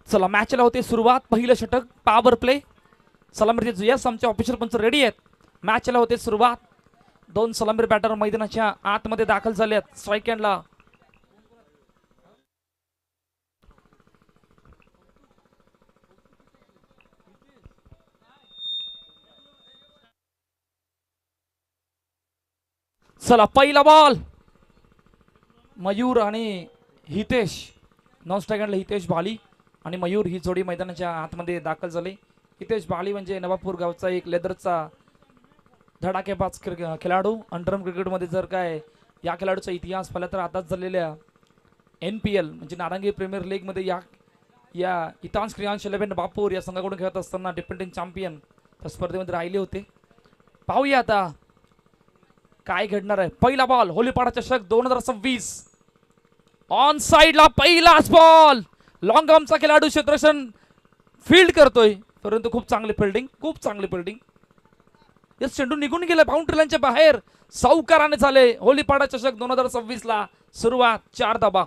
चला मॅचला होते सुरुवात. पहिलं षटक पॉवर प्ले. सलामीर यस आमचे ऑफिशियल पंच रेडी आहेत. मॅचला होते सुरुवात. दोन सलामीर बॅटर मैदानाच्या आतमध्ये दाखल झाले आहेत. स्ट्राईक एंडला चला पहिला बॉल. मयूर आणि हितेश. नॉन स्ट्राईक एंडला हितेश बाली आणि मयूर ही जोडी मैदानाच्या आतमध्ये दाखल झाली. हितेश बाली म्हणजे नवापूर गावचा एक लेदरचा धडाकेबाज खेळाडू. अंडरम क्रिकेटमध्ये जर काय या खेळाडूचा इतिहास पाहिला तर आताच झालेल्या NPL म्हणजे नारंगी प्रीमियर लीगमध्ये या इतांश क्रियांश 11 बापूर या संघाकडून खेळत असताना डिफेंडिंग चॅम्पियन त्या स्पर्धेमध्ये राहिले होते. पाहूया आता काय घडणार आहे. पहिला बॉल होलीपाडा चषक 2026. ऑन साइडला पहिलाच बॉल. लॉंग आर्मचा खेळाडू क्षेत्ररक्षण फील्ड करतोय परंतु खूप चांगली फिल्डिंग. यस चेंडू निघून गेला बाउंड्री लाईनच्या बाहेर. सावकाराने झाले होलीपाडा चषक 2026 ला सुरुवात. 4 धाबा.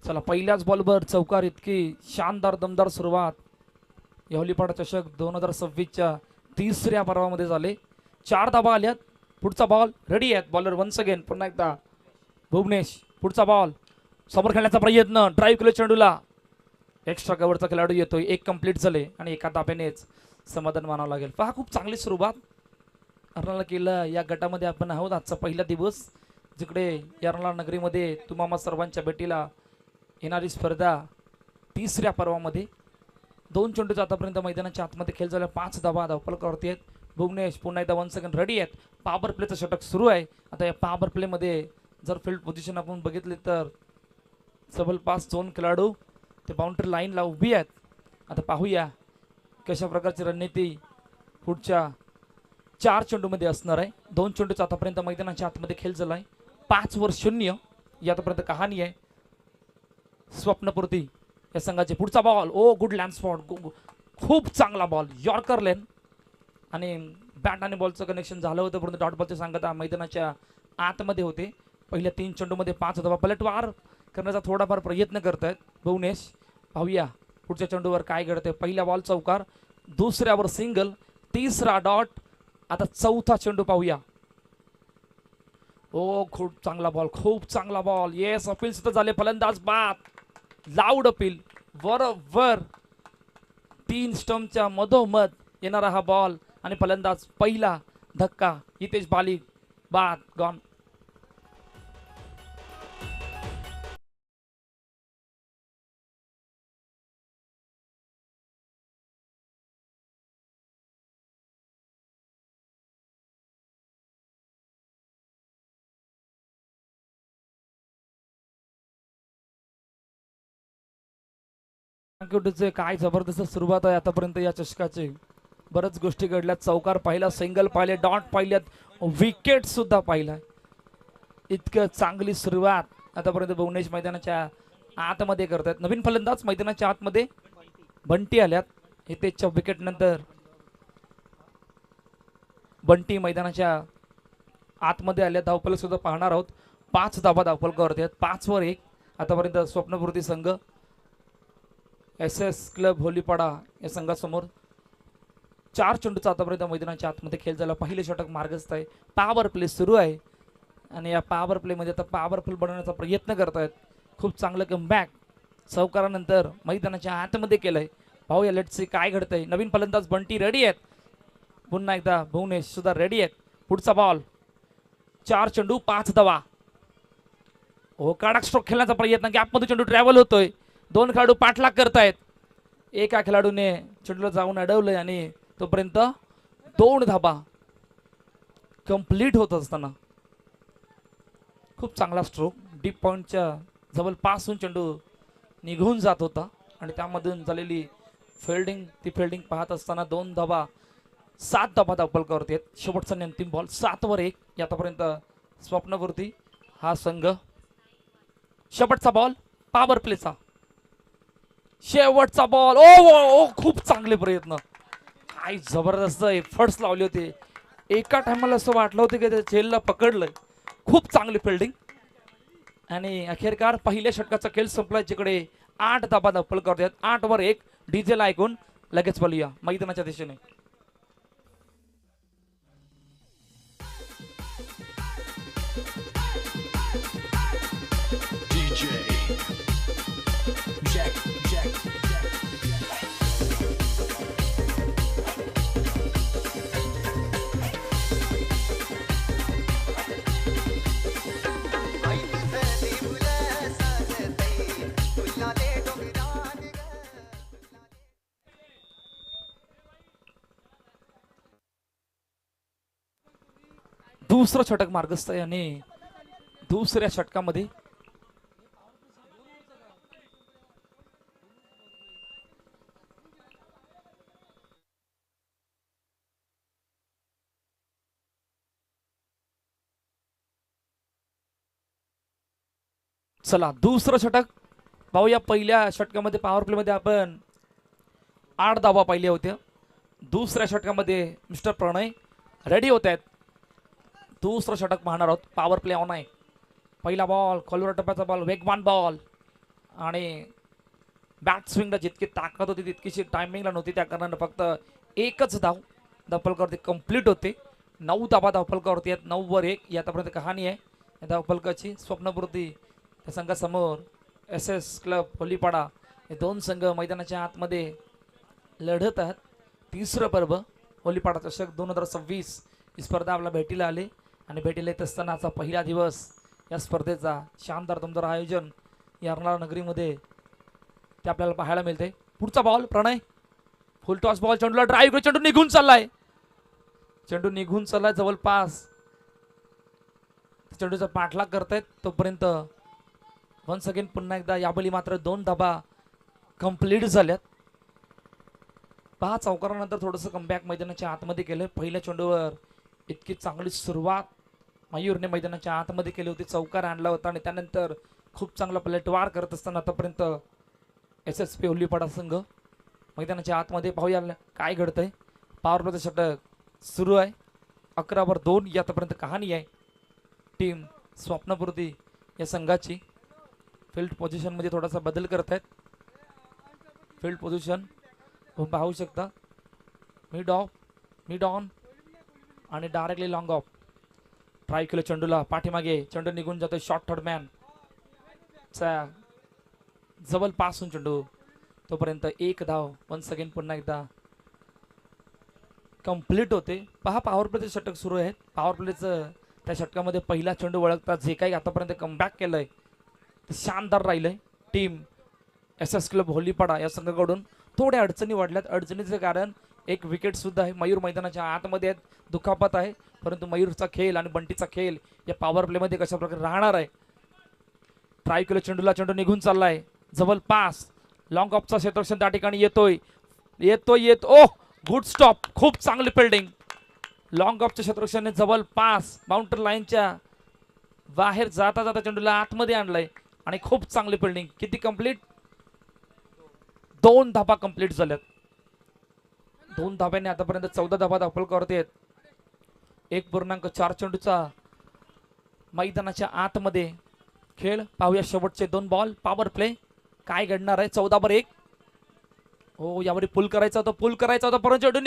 चला पहिल्याच बॉलवर चौकार. इतकी शानदार दमदार सुरुवात या होलीपाडा चषक 2026च्या तिसऱ्या पर्वामध्ये झाले. 4 धाबा आल्यात. पुढचा बॉल रेडी आहेत. बॉलर वन्स अगेन पुन्हा एकदा भुवनेश. पुढचा बॉल समोर खेळण्याचा प्रयत्न. ड्राईव्ह केलं चेंडूला. एक्स्ट्रा कव्हरचा खेळाडू येतोय. एक कंप्लीट झाले आणि एका धाब्यानेच समाधान मानावं लागेल. पहा खूप चांगली सुरुवात अर्नाळा केलं. या गटामध्ये आपण आहोत. आजचा पहिला दिवस जिकडे अर्नाळा नगरीमध्ये तुम्हा सर्वांच्या भेटीला येणारी स्पर्धा तिसऱ्या पर्वामध्ये. 2 चेंडूचा आतापर्यंत मैदानाच्या आतमध्ये खेळ झाला. 5 धाबा धावफलकावरती आहेत. भुवनेश पुन्हा एकदा 1 सेकंड रेडी आहेत. पॉवर प्लेचं षटक सुरू आहे. आता या पॉवर प्लेमध्ये जर फील्ड पोझिशन आपण बघितली तर सबल पास 2 खेळाडू ते बाउंड्री लाईनला उभी आहेत. आता पाहूया कशा प्रकारची रणनीती पुढच्या 4 चेंडूमध्ये असणार आहे. 2 चेंडूचा आतापर्यंत मैदानाच्या आतमध्ये खेळ झाला आहे. 5-0 ही आतापर्यंत कहाणी आहे. स्वप्नपूर्ती या संघाचे. पुढचा बॉल. ओ गुड लँड स्पॉट. खूप चांगला बॉल. यॉर्कर लेन आणि बॅट आणि बॉलचं कनेक्शन झालं होतं परंतु डॉट बॉलचे सांगता मैदानाच्या आतमध्ये होते. पहिल्या 3 चेंडूमध्ये 5 धावा. पलटवार करण्याचा थोडाफार प्रयत्न करत आहेत भुवनेश. पाहूया पुढच्या चेंडूवर काय घडतंय. पहिला बॉल चौकार. दुसऱ्यावर सिंगल. तिसरा डॉट. आता चौथा चेंडू पाहूया. ओ खूप चांगला बॉल. येस अपील सुद्धा झाले. फलंदाज बाद. Loud appeal. बरोबर 3 स्टंपच्या मधोमध येणारा हा बॉल आणि फलंदाज पहिला धक्का. हितेश बाली बाद. गॉन. काय जबरदस्त सुरुवात आहे आतापर्यंत या चषकाची. बऱ्याच गोष्टी घडल्यात. चौकार पाहिला. सिंगल पाहिले. डॉट पाहिल्यात. विकेट सुद्धा पाहिला. इतकं चांगली सुरुवात आतापर्यंत भुवनेश मैदानाच्या आतमध्ये करतात. नवीन फलंदाज मैदानाच्या आतमध्ये बंटी आल्यात. हितेशच्या विकेट नंतर बंटी मैदानाच्या आतमध्ये आल्या. धावफलक सुद्धा पाहणार आहोत. 5 धाबा धावफलकावरती आहेत. 5-1 आतापर्यंत स्वप्नपूर्ती संघ SS क्लब होलीपाडा या संघासमोर. 4 चेंडूचा आतापर्यंत मैदानाच्या आतमध्ये खेळ झाला. पहिले षटक मार्गस्थ आहे. पॉवर प्ले सुरू आहे आणि या पॉवर प्लेमध्ये आता पॉवरफुल बनवण्याचा प्रयत्न करतायत. खूप चांगलं कमबॅक चौकारानंतर मैदानाच्या आतमध्ये केलंय. पाहूया लेट्स सी काय घडतंय. नवीन फलंदाज बंटी रेडी आहेत. पुन्हा एकदा भुवनेश सुद्धा रेडी आहेत. पुढचा बॉल. 4 चेंडू 5 धावा. हो कडक स्ट्रोक खेळण्याचा प्रयत्न. गॅपमध्ये चेंडू ट्रॅव्हल होतोय. 2 खेळाडू पाठलाग करतायत. एका खेळाडूने चेंडूला जाऊन अडवलंय आणि तोपर्यंत 2 धाबा कंप्लीट होत असताना खूप चांगला स्ट्रोक डीप पॉइंटच्या जवळपासून चेंडू निघून जात होता आणि त्यामधून झालेली फिल्डिंग ती फिल्डिंग पाहत असताना 2 धाबा 7 धाबा धावफलकावरती आहेत. शेवटचा आणि अंतिम बॉल 7 वर 1 आतापर्यंत स्वप्नपूर्ती हा संघ. शेवटचा बॉल पॉवर प्लेचा शेवटचा बॉल ओ खूप चांगले प्रयत्न काय जबरदस्त एफर्ट्स लावले होते. एका टायमाला असं वाटलं होतं की त्या चेलला पकडलंय. खूप चांगली फिल्डिंग आणि अखेरकार पहिल्या षटकाचा खेळ संपला जिकडे 8 धाबा धावफलकावरती आहेत. 8 वर 1 डीजेला ऐकून लगेच बोलूया मैदानाच्या दिशेने. दुसरं षटक मार्गस्थ आहे आणि दुसऱ्या षटकामध्ये चला दुसरं षटक पाहूया. पहिल्या षटकामध्ये पॉवर प्ले मध्ये आपण 8 धावा पाहिले होते. दुसऱ्या षटकामध्ये मिस्टर प्रणय रेडी होत आहेत. दुसरं षटक पाहणार आहोत. पॉवर प्ले ऑन आहे. पहिला बॉल खोलवर टप्प्याचा बॉल वेगवान बॉल आणि बॅट स्विंगला जितकी ताकद होती तितकीशी टायमिंगला नव्हती. त्या कारणानं फक्त एकच धाव धावफलकावरती कंप्लीट होते. 9 धावा धावफलकावरती आहेत. 9 वर 1 आतापर्यंत कहाणी आहे या धावफलकाची. स्वप्नपूर्ती त्या संघासमोर एस एस क्लब होलीपाडा हे 2 संघ मैदानाच्या आतमध्ये लढत आहेत. तिसरं पर्व होलीपाडा चषक 2026 ही स्पर्धा आपल्या भेटीला आली आणि भेटीला येत असतानाचा पहिला दिवस या स्पर्धेचा शानदार दमदार आयोजन या अर्नाळा नगरीमध्ये ते आपल्याला पाहायला मिळते. पुढचा बॉल प्रणय फुल टॉस बॉल चेंडूला ड्राईव्ह चेंडू निघून चाललाय. चेंडू निघून चाललाय जवळपास चेंडूचा पाठलाग करतायत तोपर्यंत वन्स अगेन पुन्हा एकदा याबली मात्र 2 धाबा कंप्लीट झाल्यात. 5 चौकारानंतर थोडंसं कमबॅक मैदानाच्या आतमध्ये केलं. पहिल्या चेंडूवर इतकी चांगली सुरुवात मयूरने मैदानाच्या आतमध्ये केली होती. चौकार आणला होता आणि त्यानंतर खूप चांगला पलटवार करत असताना आतापर्यंत एस एस पी होलीपाडा संघ मैदानाच्या आतमध्ये. पाहूया काय घडतंय. पॉवर प्लेचं षटक सुरू आहे. 11 वर 2 आतापर्यंत कहाणी आहे टीम स्वप्नपूर्ती या संघाची. फील्ड पोझिशन मध्ये थोडासा बदल करत आहेत. फील्ड पोझिशन पाहू शकता. मिड ऑन आणि डायरेक्टली लॉंग ऑफ. ट्राय केलं चेंडूला पाठीमागे चेंडू निघून जातोय. शॉर्ट थर्ड मॅन चा जवळपासून चेंडू तोपर्यंत 1 धाव वन्स अगेन पुन्हा एकदा कंप्लीट होते. पहा पॉवर प्लेचे षटक सुरू आहेत. पॉवर प्लेचं त्या षटकामध्ये पहिला चेंडू वळखता जे काही आतापर्यंत कमबॅक केलंय ते शानदार राहिलंय. टीम एस एस क्लब होलीपाडा या संघाकडून थोड्या अडचणी वाढल्यात. अडचणीचे कारण एक विकेट सुद्धा आहे. मयूर मैदानाच्या आतमध्ये आहेत. दुखापत आहे परंतु मयूरचा खेळ आणि बंटीचा खेळ या पॉवर प्ले मध्ये कशा प्रकारे राहणार आहे. ट्राय केलं चेंडूला चेंडू निघून चाललाय जवळपास. लॉंग ऑफचा क्षेत्ररक्षण त्या ठिकाणी येतोय ओ गुड स्टॉप. खूप चांगली फिल्डिंग. लॉंग ऑफच्या क्षेत्ररक्षणाने जवळपास बाउंड्री लाईनच्या बाहेर जाता जाता चेंडूला आतमध्ये आणलंय आणि खूप चांगली फिल्डिंग. किती कंप्लीट 2 धाबा कंप्लीट झाल्यात. 2 धाब्याने आतापर्यंत 14 धाबा धावफलकावरती आहेत. 1.4 चेंडूचा मैदानाच्या आतमध्ये खेळ. पाहूया शेवटचे 2 बॉल. पॉवर प्ले काय घडणार आहे. 14 वर 1 हो यावर पुल करायचा होता परंतु चेंडू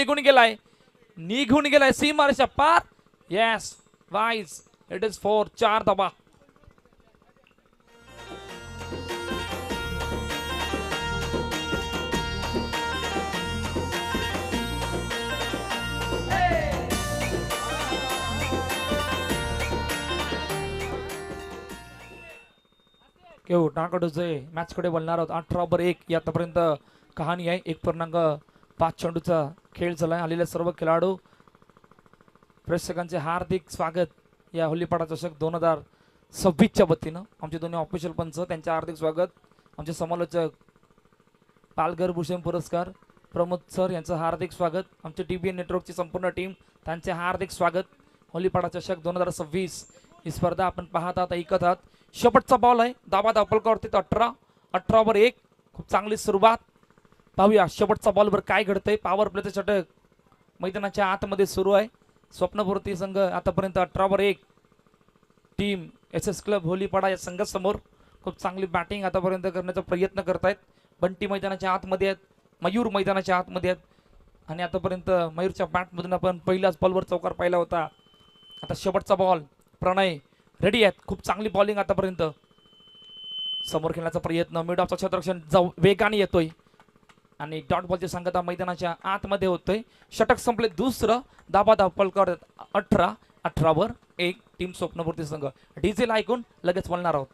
निघून गेलाय सीमारेषा पार. Yes wise it is 4 4 dhaba. Match कडे बोलणार आहोत. 18 वर 1 आतापर्यंत कहाणी आहे. 1.5 5 चेंडूचा खेळ झालाय. आलेले सर्व खेळाडू प्रेक्षकांचे हार्दिक स्वागत या होलीपाडा चषक 2026च्या वतीनं. आमचे दोन्ही ऑफिशियल पंच त्यांचे हार्दिक स्वागत. आमचे समालोचक पालघर भूषण पुरस्कार प्रमोद सर यांचं हार्दिक स्वागत. आमचे TBN नेटवर्कची संपूर्ण टीम त्यांचे हार्दिक स्वागत. होलीपाडा चषक 2026 ही स्पर्धा आपण पाहत आहात, ऐकत आहात. शेवटचा बॉल आहे दाबा धावपलकावरती 18 1. खूप चांगली सुरुवात. पाहूया शेवटचा बॉलवर काय घडतंय. पॉवर प्लेचं षटक मैदानाच्या आतमध्ये सुरू आहे. स्वप्नपूर्ती संघ आतापर्यंत 18 1. टीम SS क्लब होलीपाडा या संघासमोर खूप चांगली बॅटिंग आतापर्यंत करण्याचा प्रयत्न करतायत. बंटी मैदानाच्या आतमध्ये आहेत, मयूर मैदानाच्या आतमध्ये आहेत आणि आतापर्यंत मयूरच्या बॅटमधून आपण पहिल्याच बॉलवर चौकार पाहिला होता. आता शेवटचा बॉल. प्रणय रेडी आहेत. खूप चांगली बॉलिंग आतापर्यंत. समोर खेळण्याचा प्रयत्न. मिड ऑफचा क्षेत्ररक्षण वेगाने येतोय आणि डॉट बॉलची सांगता मैदानाच्या आतमध्ये होतोय. षटक संपले दुसरं. दाबा धावपलकर 18 1. टीम स्वप्नपूर्ती संघ. डीजेल ऐकून लगेच बोलणार आहोत.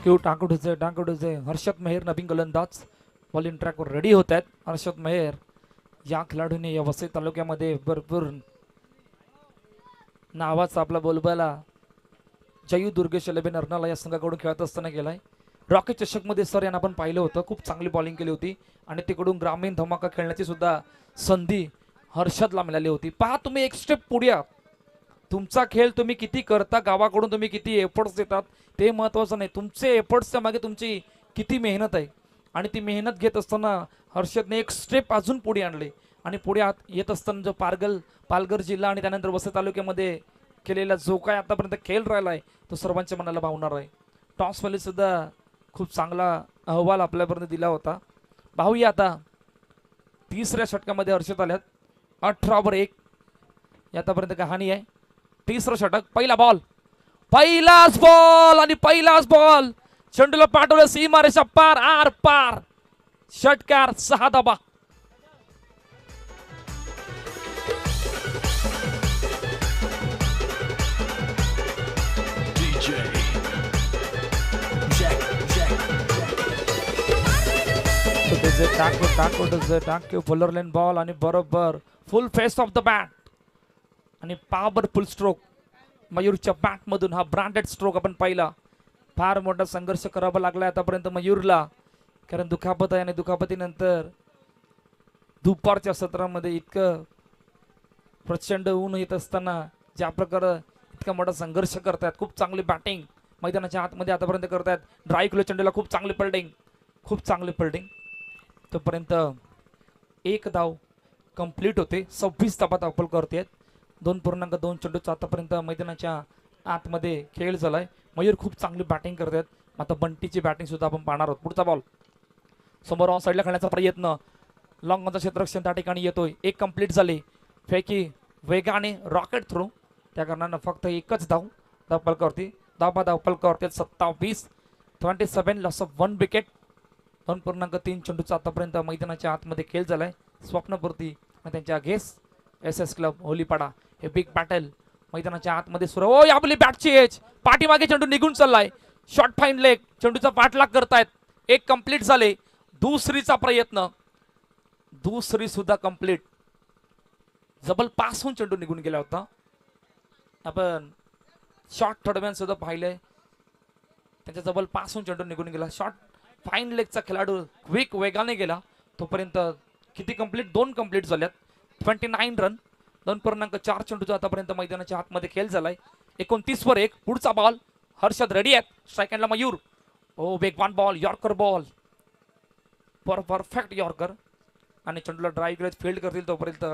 क्यू टाकूडचे हर्षद मेहर नवीन गोलंदाज बॉलिंग ट्रॅकवर रेडी होत आहेत. हर्षद मेहर या खेळाडूने या वसई तालुक्यामध्ये भरपूर नावाचा आपला बोलबाला जयू दुर्गेश लेबेन अर्नाला या संघाकडून खेळत असताना गेलाय. रॉकी चषकमध्ये सर यांना आपण पाहिलं होतं. खूप चांगली बॉलिंग केली होती आणि तिकडून ग्रामीण धमाका खेळण्याची सुद्धा संधी हर्षदला मिळाली होती. पहा तुम्ही एक स्टेप पुढे आहात. तुमचा खेळ तुम्ही किती करता, गावाकडून तुम्ही किती एफर्ट्स देतात ते महत्त्वाचं नाही. तुमचे एफर्ट्सच्या मागे तुमची किती मेहनत आहे आणि ती मेहनत घेत असताना हर्षदने एक स्टेप अजून पुढे आणले आणि पुढे येत असताना जो पालघर जिल्हा आणि त्यानंतर वसई तालुक्यामध्ये केलेला जो काय आतापर्यंत खेळ राहिला आहे तो सर्वांच्या मनाला भावणार आहे. टॉसमध्ये सुद्धा खूप चांगला अहवाल आपल्यापर्यंत दिला होता. पाहूया आता तिसऱ्या षटकामध्ये हर्षद आल्यात. 18 1 आतापर्यंत कहाणी आहे. तिसरं षटक. पहिलाच बॉल आणि पहिलाच बॉल. चेंडूला पाठवलं सीमारेषा पार आर पार. षटकार 6 धाबा. टाक बॉलर लेन बॉल आणि बरोबर फुल फेस ऑफ द बॅट आणि पॉवरफुल स्ट्रोक. मयूरच्या बॅटमधून हा ब्रँडेड स्ट्रोक आपण पाहिला. फार मोठा संघर्ष करावा लागला आतापर्यंत मयूरला, कारण दुखापत आहे आणि दुखापतीनंतर दुपारच्या सत्रामध्ये इतकं प्रचंड ऊन येत असताना ज्या प्रकारे इतका मोठा संघर्ष करतायत. खूप चांगली बॅटिंग मैदानाच्या आतमध्ये आतापर्यंत करतायत. ड्राय केलं चेंडूला. खूप चांगली फिल्डिंग. तोपर्यंत 1 धाव कंप्लीट होते. 26 धाबा धावपल करतेत. 2.2 चेंडूचा आतापर्यंत मैदानाच्या आतमध्ये खेळ झालाय. मयूर खूप चांगली बॅटिंग करतात. आता बंटीची बॅटिंग सुद्धा आपण पाहणार आहोत. पुढचा बॉल समोर ऑन साईडला खेळण्याचा प्रयत्न. लॉंग ऑनचा क्षेत्ररक्षण त्या ठिकाणी येतोय. 1 कंप्लीट झाले. फेकी वेगाने रॉकेट थ्रू. त्या कारणानं फक्त 1च धाव धावपलकावरती. दाबा धावपलकावरती 27 लॉस ऑफ 1 विकेट. 2.3 चेंडूचा आतापर्यंत मैदानाच्या आतमध्ये खेळ झालाय. स्वप्नपूर्ती आणि त्यांच्या अगेन्स्ट SS क्लब होलीपाडा हे बिग बॅटल मैदानाच्या आतमध्ये सुरू. ओ आपली बॅटची एज. पाठीमागे चेंडू निघून चाललाय. Short fine leg. चेंडूचा पाठलाग करतायत. 1 कंप्लीट झाले. दुसरीचा प्रयत्न. दुसरी सुद्धा कंप्लीट. जबल पासून चेंडू निघून गेला होता. आपण शॉर्ट थर्डमॅन सुद्धा पाहिलंय. त्याच्या जबल पासून चेंडू निघून गेला. शॉर्ट फाईन लेगचा खेळाडू क्विक वेगाने गेला. तोपर्यंत किती कंप्लीट? 2 कंप्लीट झाल्यात. 29 रन. 2.4 चेंडूचा आतापर्यंत मैदानाच्या आतमध्ये खेळ झालाय. 29 वर 1. पुढचा बॉल. हर्षद रेडी आहेत. स्ट्राईक हँडला मयूर. ओ वेगवान ball. Yorker ball. Perfect yorker आणि चेंडूला ड्राईव्ह करत फील्ड करतील. तोपर्यंत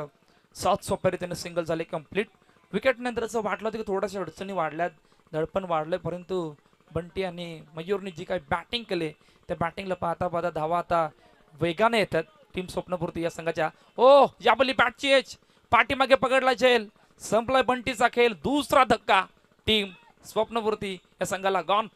7 सोप्या रीतीने सिंगल झाले कंप्लीट. विकेट नंतर असं वाटलं होतं की थोड्याशा अडचणी वाढल्यात, दडपण वाढले, परंतु बंटी आणि मयूरने जी काही बॅटिंग केली त्या बॅटिंगला पाहता धावा आता वेगाने येतात. टीम स्वप्नपूर्ती या संघाच्या. ओ याबली बॅटची एज पाठीमागे पकडला झेल. संपलाय बंटीचा खेळ. दुसरा धक्का टीम स्वप्नपूर्ती या संघाला गॉन.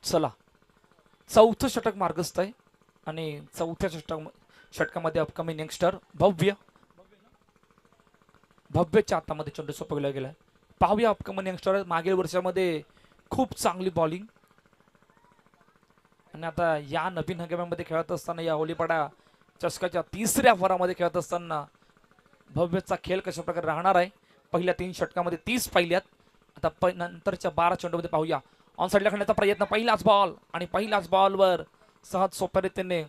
चला चौथं षटक मार्गस्थ आहे आणि चौथ्या षटकामध्ये अपकमिंग यंगस्टर भव्यच्या हातामध्ये चेंडू सोपवला गेलाय. पाहूया अपकमिंग यंगस्टर. मागील वर्षामध्ये खूप चांगली बॉलिंग आणि आता या नवीन हंगामामध्ये खेळत असताना या होलीपाडा चषकाच्या तिसऱ्या फरामध्ये खेळत असताना भव्यचा खेळ कशा प्रकारे राहणार आहे. पहिल्या 3 षटकामध्ये 30 पाहिल्यात. आता नंतरच्या 12 चेंडूमध्ये पाहूया. ऑन साईडला खेळण्याचा प्रयत्न. पहिलाच बॉल आणि पहिल्याच बॉलवर सहज सोप्या रीतीने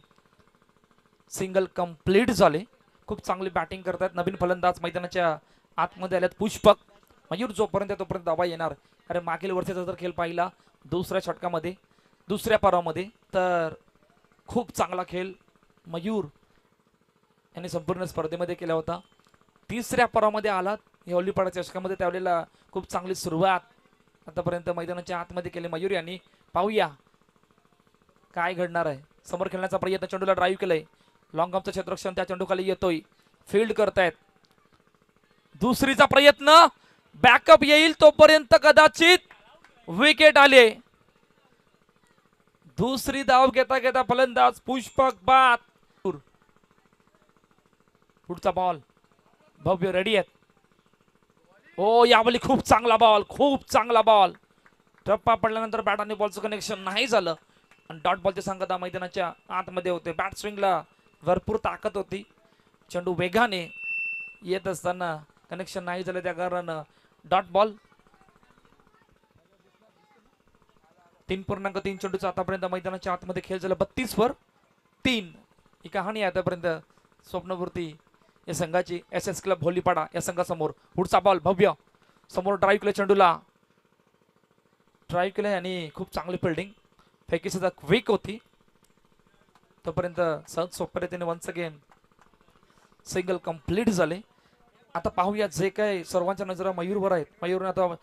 सिंगल कंप्लीट झाले. खूप चांगली बॅटिंग करतात नवीन फलंदाज मैदानाच्या आतमध्ये आल्यात. पुष्पक मयूर तोपर्यंत धावा येणार. अरे मागील वर्षाचा जर खेळ पाहिला दुसऱ्या षटकामध्ये दुसऱ्या परामध्ये तर खूप चांगला खेळ मयूर यांनी संपूर्ण स्पर्धेमध्ये केला होता. तिसऱ्या परामध्ये आलात या होलीपाडा चषकामध्ये त्यावेळेला खूप चांगली सुरुवात आतापर्यंत मैदानाच्या आतमध्ये केले मयूर यांनी. पाहूया काय घडणार आहे. समोर खेळण्याचा प्रयत्न. चेंडूला ड्राईव्ह केलंय. लॉंग ऑफचं क्षेत्ररक्षण त्या चेंडूखाली येतोय. फील्ड करतायत. दुसरीचा प्रयत्न. बॅकअप येईल तोपर्यंत कदाचित विकेट आले. दुसरी धाव घेता घेता फलंदाज पुष्पक बाद. पुढचा बॉल. भव्य रेडी आहेत. ओ यावेळी खूप चांगला बॉल. टप्पा पडल्यानंतर बॅट आणि बॉलचं कनेक्शन नाही झालं आणि डॉट बॉलचे सांगता मैदानाच्या आतमध्ये होते. बॅट स्विंगला भरपूर ताकद होती. चेंडू वेगाने येत असताना कनेक्शन नाही झालं त्या कारण डॉट बॉल. 3.3 चेंडूचा आतापर्यंत मैदानाच्या आतमध्ये खेळ झाला. 32/3 ही कहाणी आहे आतापर्यंत स्वप्नपूर्ती या संघाची. SS क्लब होलीपाडा या संघासमोर. पुढचा बॉल. भव्य समोर ड्राईव्ह केले. चेंडूला ड्राईव्ह केले आणि खूप चांगली फिल्डिंग. फेकी सुद्धा क्विक होती. तोपर्यंत सहज सोप्या रीतीने वन्स अगेन सिंगल कंप्लीट झाले. आता पाहूया जे काय सर्वांच्या नजरा मयूरवर आहेत. मयूरने आता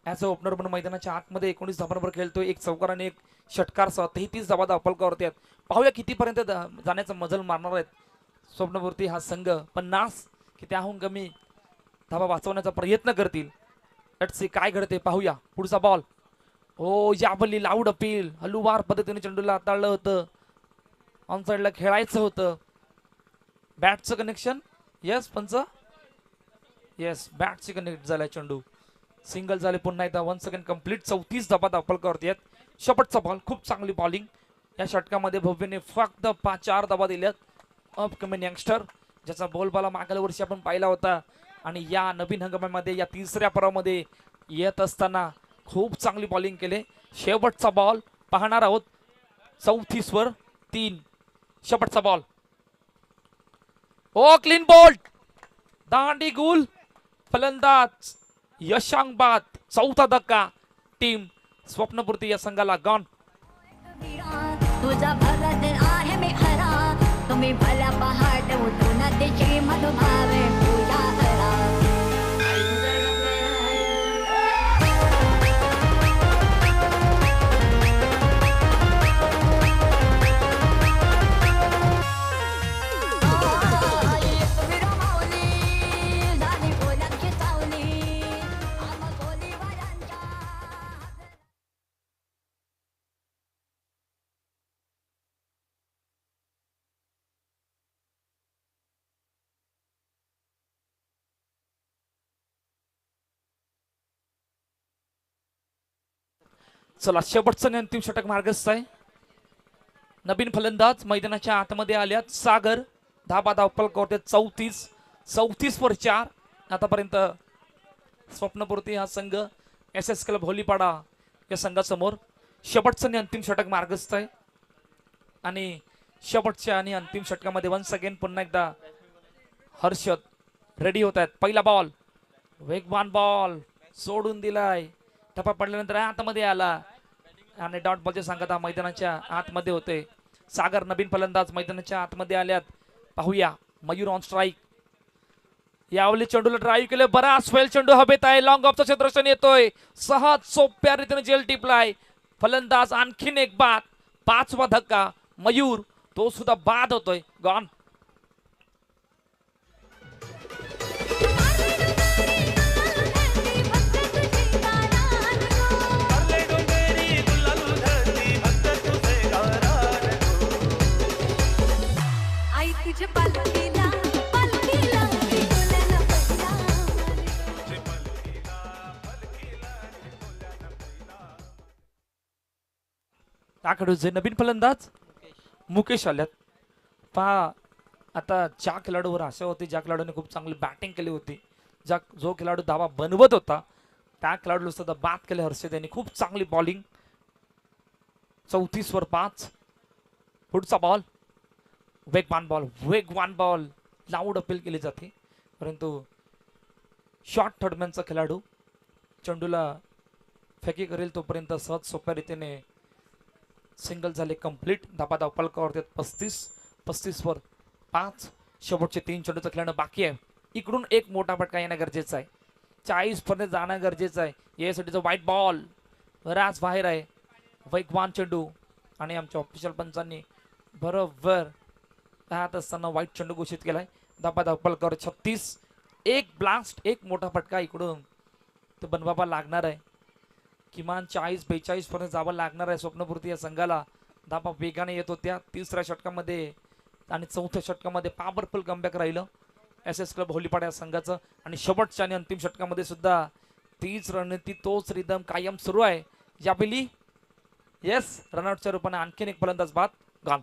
ॲज अ ओपनर म्हणून मैदानाच्या आतमध्ये 19 धावांवर खेळतोय. 1 चौकार आणि 1 षटकारसह 33 धावा अपलकावरती आहेत. पाहूया कितीपर्यंत जाण्याचा मजल मारणार आहेत स्वप्नपूर्ती हा संघ. 50 की त्याहून कमी धावा वाचवण्याचा प्रयत्न करतील. लेट्स सी काय घडते पाहूया. पुढचा बॉल. ओ याबली लाऊड अपील. हलुवार पद्धतीने चेंडूला हाताळलं होतं. ऑन साईडला खेळायचं होतं. बॅटचं कनेक्शन. येस पंच. येस बॅटची कनेक्ट झालाय चेंडू. सिंगल झाले पुन्हा एकदा. वन्स अगेन कंप्लीट 34 धावा अपलकावरती आहेत. शेवटचा बॉल. खूप चांगली बॉलिंग या षटकामध्ये भव्यने फक्त 4 धावा दिल्यात. अपकमिंग यंगस्टर ज्याचा बोलबाला मागील वर्षी आपण पाहिला होता आणि या नवीन हंगामामध्ये या तिसऱ्या परामध्ये येत असताना खूप चांगली बॉलिंग केले. शेवटचा बॉल पाहणार आहोत. 34/3 शेवटचा बॉल. ओ क्लीन बोल्ट. दांडी गुल. फलंदाज यशांक बाद. चौथा धक्का टीम स्वप्नपूर्ती या संघाला गॉन. तुझा भरत आहे मी खरा. तुम्ही भल्या पहाट उठून तिची मधुभावे पूजा चला शेवटचं आणि अंतिम षटक मार्गस्थ आहे. नवीन फलंदाज मैदानाच्या आतमध्ये आल्यात. सागर धाबा धावपल करते 34 वर 4. आतापर्यंत स्वप्नपूर्ती हा संघ एस एस क्लब होलीपाडा या संघासमोर. शेवटचं आणि अंतिम षटक मार्गस्थ आहे आणि शेवटच्या आणि अंतिम षटकामध्ये वन्स अगेन पुन्हा एकदा हर्षद रेडी होत आहेत. पहिला बॉल वेगवान बॉल सोडून दिलाय. टप्पा पडल्यानंतर आतमध्ये आला आणि डॉट बॉलचे सांगता मैदानाच्या आतमध्ये होते. सागर नवीन फलंदाज मैदानाच्या आतमध्ये आल्यात. पाहूया मयूर ऑन स्ट्राईक. यावली चेंडूला ड्राईव्ह केले. बराच फेल चेंडू हवेत आहे. लॉंग ऑफचा क्षेत्ररक्षण येतोय. सहज सोप्या रीतीने जेल टिपलाय. फलंदाज आणखीन एक बाद. 5वा धक्का. मयूर तो सुद्धा बाद होतोय. गॉन. आई तुझ्या पालखीला पालखीला डोल्याला बसला. त्याकडे जे नवीन फलंदाज मुकेश आल्यात. पहा आता ज्या खेळाडूवर आशा होती, ज्या खेळाडूने खूप चांगली बॅटिंग केली होती, जो खेळाडू धावा बनवत होता त्या खेळाडूला सुद्धा बाद केले हर्षद यांनी. खूप चांगली बॉलिंग. 34 वर 5. पुढचा बॉल वेगवान बॉल लाऊड अपील केली जाते परंतु शॉर्ट थर्डमॅनचा खेळाडू चेंडूला फेकी करेल तोपर्यंत सहज सोप्या रीतीने सिंगल झाले कंप्लीट. धाबा धावपल करतात 35 वर 5. शेवटचे 3 चेंडूचं खेळणं बाकी आहे. इकडून एक मोठा फटका येणं गरजेचं आहे. 40 पर्यंत जाणं गरजेचं आहे. यासाठीचा व्हाईट बॉल बराच बाहेर आहे. वेगवान चेंडू आणि आमच्या ऑफिशियल पंचांनी बरोबर पाहत असताना व्हाईट चेंडू घोषित केलाय. धाबा धावपल कर 36. एक ब्लास्ट एक मोठा फटका इकडून ते बनवावा लागणार आहे. किमान 40-42 पर्यंत जावं लागणार आहे स्वप्नपूर्ती या संघाला. धाबा वेगाने येत होत्या. 3ऱ्या षटकामध्ये आणि 4थ्या षटकामध्ये पॉवरफुल कमबॅक राहिलं एस एस क्लब होलीपाडा या संघाचं. आणि शेवटच्या आणि अंतिम षटकामध्ये सुद्धा तीच रणनीती तोच रिदम कायम सुरू आहे. यावेळी येस रनआउटच्या रूपाने आणखीन एक फलंदाज बाद. गॉन.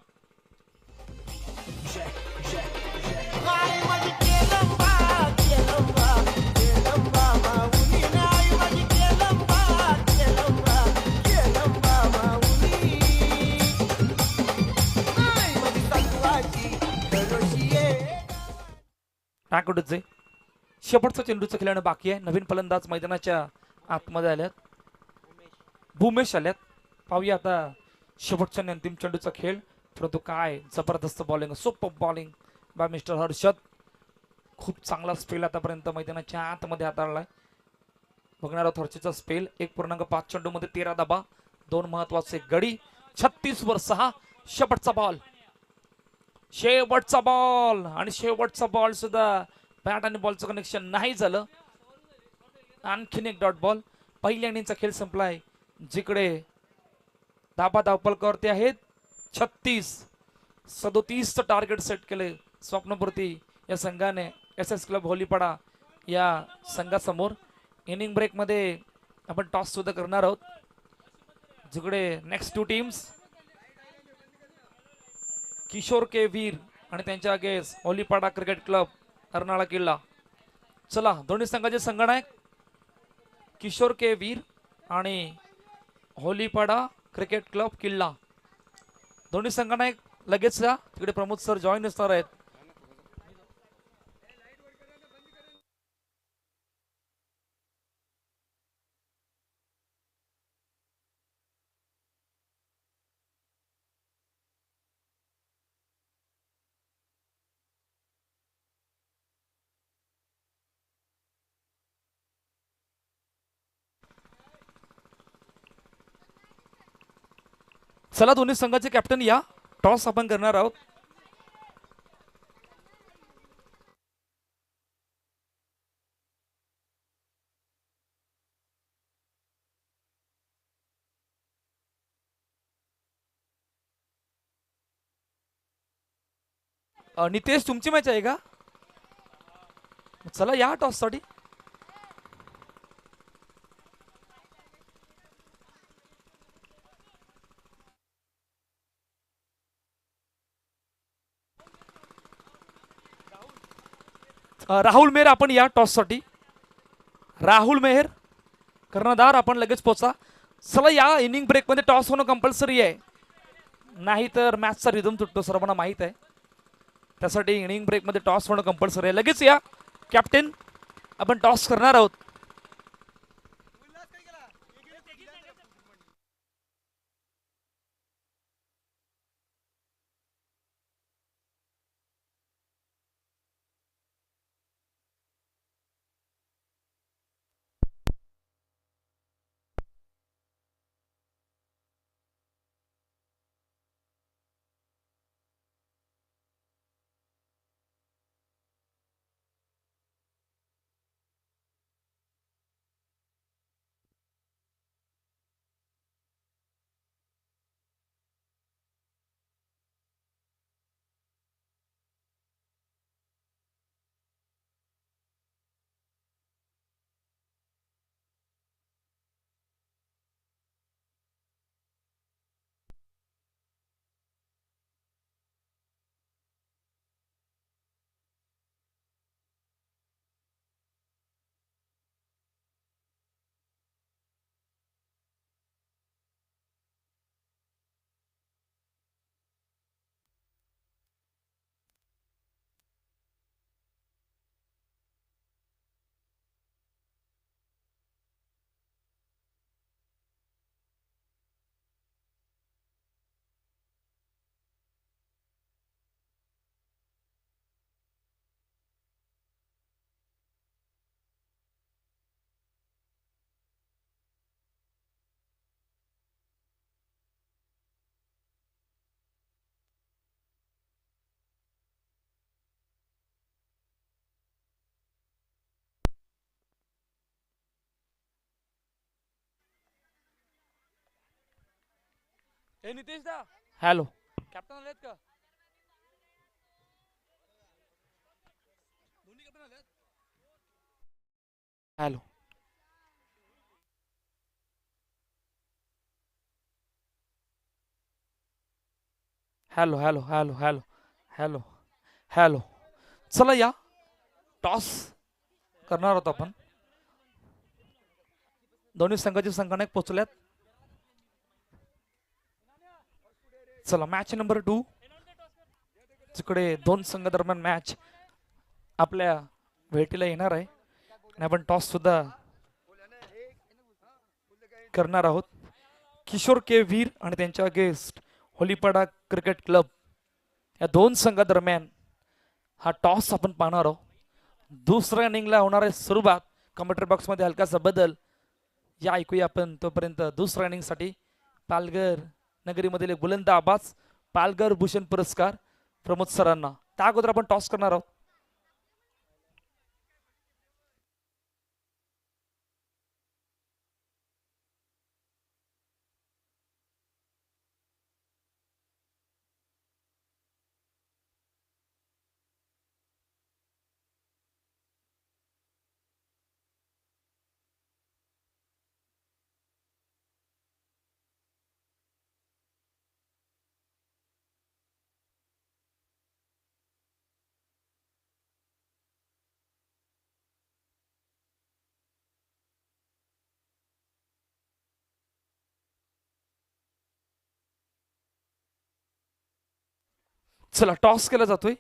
टाकडूचे शेवटचं चेंडूचं खेळणं बाकी आहे. नवीन फलंदाज मैदानाच्या आतमध्ये आल्यात. भूमेश आल्यात. पाहूया आता शेवटच्या आणि अंतिम चेंडूचा खेळ. परंतु काय जबरदस्त bowling. Super bowling bye mister Harshad. खूप चांगला स्पेल आतापर्यंत मैदानाच्या आतमध्ये हाताळलाय. बघणार आहोत हर्षदचा स्पेल. 1.5 चेंडू मध्ये 13 धाबा. 2 महत्वाचे गडी. 36 वर 6. शेवटचा बॉल आणि शेवटचा बॉल सुद्धा बॅट आणि बॉलचं कनेक्शन नाही झालं. आणखीन एक डॉट बॉल. पहिल्या इनिंगचा खेळ संपलाय जिकडे धाबा धावपल करते आहेत 36-37 टार्गेट सेट केले स्वप्नपूर्ती या संघाने एस एस क्लब होलीपाडा या संघासमोर. इनिंग ब्रेक मध्ये आपण टॉस सुद्धा करणार आहोत जिकडे नेक्स्ट 2 टीम्स किशोर के वीर आणि त्यांच्या अगेन्स्ट होलीपाडा क्रिकेट क्लब अर्नाळा किल्ला. चला दोन्ही संघाचे संगणक किशोर के वीर आणि होलीपाडा क्रिकेट क्लब किल्ला. दोन्ही संघटना लगेच या तिकडे प्रमोद सर जॉईन असणार आहेत. चला दोन्ही संघाचे कॅप्टन या. टॉस आपण करणार आहोत. नितेश तुमची मॅच आहे का? चला या टॉस साठी. नितेश राहुल मेहर आपण या टॉससाठी. राहुल मेहर कर्णधार आपण लगेच पोचा. चला या इनिंग ब्रेकमध्ये टॉस होणं कंपल्सरी आहे, नाहीतर मॅचचा रिदम तुटतो सर्वांना माहीत आहे. त्यासाठी इनिंग ब्रेकमध्ये टॉस होणं कंपल्सरी आहे. लगेच या कॅप्टन, आपण टॉस करणार आहोत. नितेश दा, हॅलो कॅप्टन आलेत का? Hello hello hello hello hello hello hello. चला या टॉस करणार आहोत आपण. दोन्ही संघाची संघाने पोचल्यात. चला मॅच नंबर 2, जिकडे दोन संघ दरम्यान मॅच आपल्या भेटीला येणार आहे आणि आपण टॉस सुद्धा करणार आहोत. किशोर के वीर आणि त्यांच्या गेस्ट होलीपाडा क्रिकेट क्लब या दोन संघादरम्यान हा टॉस आपण पाहणार आहोत. दुसऱ्या इनिंगला होणार आहे सुरुवात. कमेंट्री बॉक्समध्ये हलकासा बदल या ऐकूया आपण. तोपर्यंत दुसऱ्या इनिंगसाठी पालघर नगरीमधील एक बुलंद आवाज पालघर भूषण पुरस्कार प्रमोद सरांना. त्या अगोदर आपण टॉस करणार आहोत. चला टॉस केला जातोय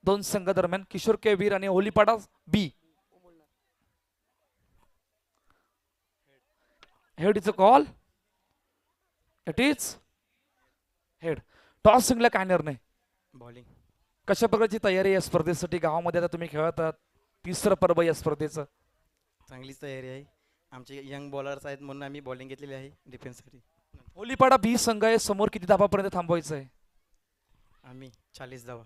दोन संघ दरम्यान. किशोर के वीर आणि Holipada B. Head is a call. It is head. Toss जिंकला काय निर्णय? बॉलिंग. कशा प्रकारची तयारी या स्पर्धेसाठी गावामध्ये आता तुम्ही खेळत आहात? तिसरं पर्व या स्पर्धेचं. चांगलीच तयारी आहे. आमचे यंग बॉलर्स आहेत म्हणून आम्ही बॉलिंग घेतलेली आहे डिफेन्ससाठी. होलीपाडा बी संघ आहे समोर, किती धाबापर्यंत थांबवायचं आहे? आम्ही 40 धावा.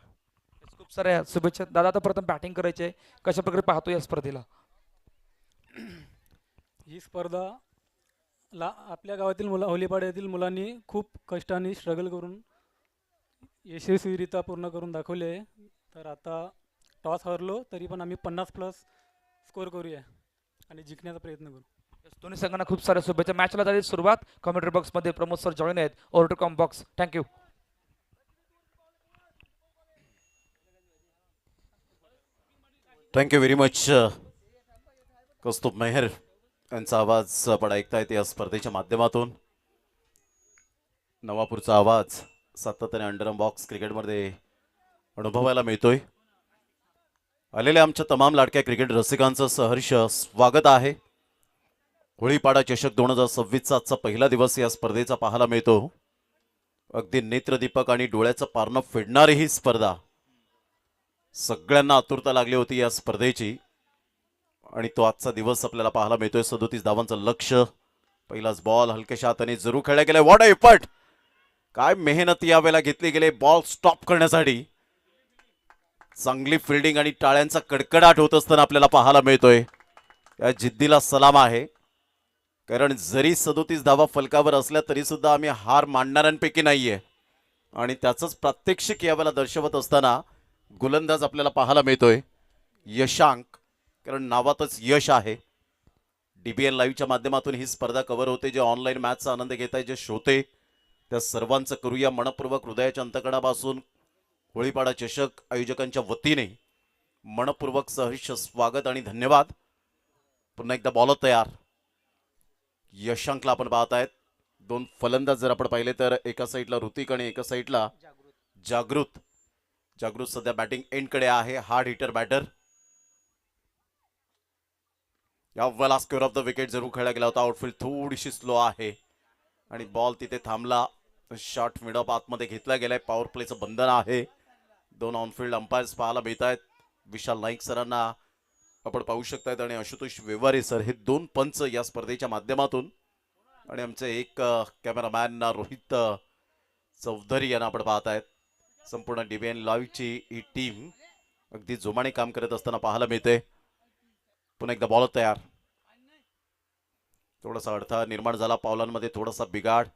खूप साऱ्या शुभेच्छा दादा. आता प्रथम बॅटिंग करायची आहे, कशा प्रकारे पाहतो या स्पर्धेला? ही स्पर्धा आपल्या गावातील होलीपाड्यातील मुलांनी खूप कष्टाने स्ट्रगल करून यशस्वीरित्या पूर्ण करून दाखवले आहे. तर आता टॉस हरलो तरी पण आम्ही 50+ स्कोर करूया आणि जिंकण्याचा प्रयत्न करू. दोन्ही संघांना खूप साऱ्या शुभेच्छा. मॅचला झाली सुरुवात. कमेंट्री बॉक्समध्ये प्रमोद सर जॉईन आहेत. Over to comm box. Thank you. Thank you very much Kaustubh Mehar यांचा आवाज आपण ऐकतायत या स्पर्धेच्या माध्यमातून. नवापूरचा आवाज सातत्याने अंडरम बॉक्स क्रिकेटमध्ये अनुभवायला मिळतोय. आलेल्या आमच्या तमाम लाडक्या क्रिकेट रसिकांचं सहर्ष स्वागत आहे. होळीपाडा चषक 2026चा आजचा पहिला दिवस या स्पर्धेचा पाहायला मिळतो. अगदी नेत्रदीपक आणि डोळ्याचं पारणं फेडणारी ही स्पर्धा. सगळ्यांना आतुरता लागली होती या स्पर्धेची आणि तो आजचा दिवस आपल्याला पाहायला मिळतोय. 37 धावांचं लक्ष. पहिलाच बॉल हलक्याशा हाताने जरूर खेळला गेलाय. What a effort. काय मेहनत यावेळेला घेतली गेली बॉल स्टॉप करण्यासाठी. चांगली फिल्डिंग आणि टाळ्यांचा कडकडाट होत असताना आपल्याला पाहायला मिळतोय. या जिद्दीला सलाम आहे. कारण जरी 37 धावा फलकावर असल्या तरी सुद्धा आम्ही हार मानणाऱ्यांपैकी नाहीये आणि त्याचंच प्रात्यक्षिक यावेळेला दर्शवत असताना गोलंदाज आपल्याला पाहायला मिळतोय यशांक. कारण नावातच यश आहे. DBN लाईव्हच्या माध्यमातून ही स्पर्धा कव्हर होते. जे ऑनलाईन मॅचचा आनंद घेत आहे, जे श्रोते, त्या सर्वांचं करूया मनपूर्वक हृदयाच्या अंतकणापासून होळीपाडा चषक आयोजकांच्या वतीने मनपूर्वक सहर्ष स्वागत आणि धन्यवाद. पुन्हा एकदा बॉलर तयार. यशांकला आपण पाहत आहेत. दोन फलंदाज जर आपण पाहिले तर एका साईडला ऋतिक आणि एका साईडला जागृत. जागृत सध्या बॅटिंग एंडकडे आहे. Hard hitter batter. यावेळेला स्क्वेअर ऑफ द विकेट जरूर खेळला गेला होता. आउटफील्ड थोडीशी स्लो आहे आणि बॉल तिथे थांबला. शॉट मिडअप आतमध्ये घेतला गेलाय. पॉवर प्लेचं बंधन आहे. दोन ऑनफिल्ड अंपायर्स पाहायला मिळत आहेत. विशाल नाईक सरांना आपण पाहू शकतायत आणि आशुतोष व्यवहारे सर हे दोन पंच या स्पर्धेच्या माध्यमातून आणि आमचे एक कॅमेरामॅन रोहित चौधरी यांना आपण पाहत आहेत. संपूर्ण DBN लाईव्हची ही टीम अगदी जोमाने काम करत असताना पाहायला मिळते. पुन्हा एकदा बॉलर तयार. थोडासा अडथळा निर्माण झाला. पावलांमध्ये थोडासा बिघाड.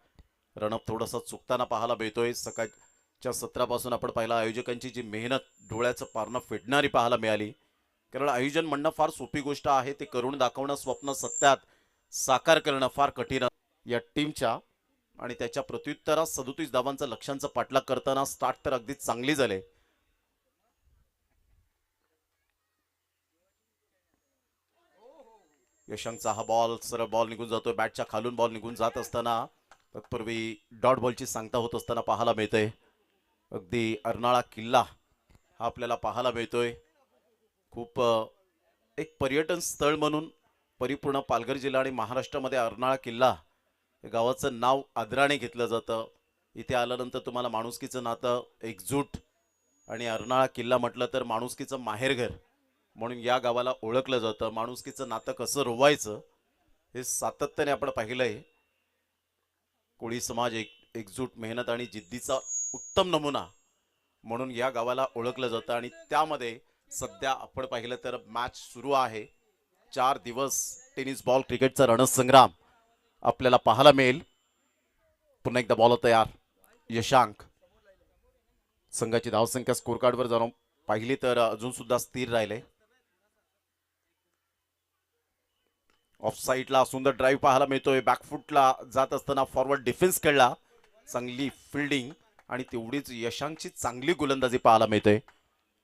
रणअप थोडासा चुकताना पाहायला मिळतोय. सकाळच्या सत्रापासून आपण पाहिला आयोजकांची जी मेहनत डोळ्याचं पारणं फेडणारी पाहायला मिळाली. कारण आयोजन म्हणणं फार सोपी गोष्ट आहे. ते करून दाखवणं, स्वप्न सत्यात साकार करणं फार कठीण या टीमच्या आणि त्याच्या प्रत्युत्तरात 37 धावांचं लक्ष्यांचं पाठलाग करताना स्टार्ट तर अगदी चांगली झाले. यशांकचा हा बॉल सरळ बॉल निघून जातोय. बॅटच्या खालून बॉल निघून जात असताना तत्पूर्वी डॉट बॉलची सांगता होत असताना पाहायला मिळतंय. अगदी अर्नाळा किल्ला हा आपल्याला पाहायला मिळतोय. खूप एक पर्यटन स्थळ म्हणून परिपूर्ण पालघर जिल्हा आणि महाराष्ट्रामध्ये अर्नाळा किल्ला या गावाचं नाव आदराने घेतलं जातं. इथे आल्यानंतर तुम्हाला माणुसकीचं नातं, एकजूट आणि अर्नाळा किल्ला म्हटलं तर माणुसकीचं माहेरघर म्हणून या गावाला ओळखलं जातं. माणुसकीचं नातं कसं रोवायचं हे सातत्याने आपण पाहिलंय. कोळी समाज एकजूट, मेहनत आणि जिद्दीचा उत्तम नमुना म्हणून या गावाला ओळखलं जातं आणि त्यामध्ये सध्या आपण पाहिलं तर मॅच सुरू आहे. 4 दिवस टेनिस बॉल क्रिकेटचा रणसंग्राम आपल्याला पाहायला मिळेल. पुन्हा एकदा बॉलर तयार. यशांक. संघाची धावसंख्या स्कोर कार्डवर जाऊन पाहिली तर अजून सुद्धा स्थिर राहिले. ऑफ साईडला सुंदर ड्राईव्ह पाहायला मिळतोय. बॅकफुटला जात असताना फॉरवर्ड डिफेन्स खेळला. चांगली फिल्डिंग आणि तेवढीच यशांकची चांगली गोलंदाजी पाहायला मिळते.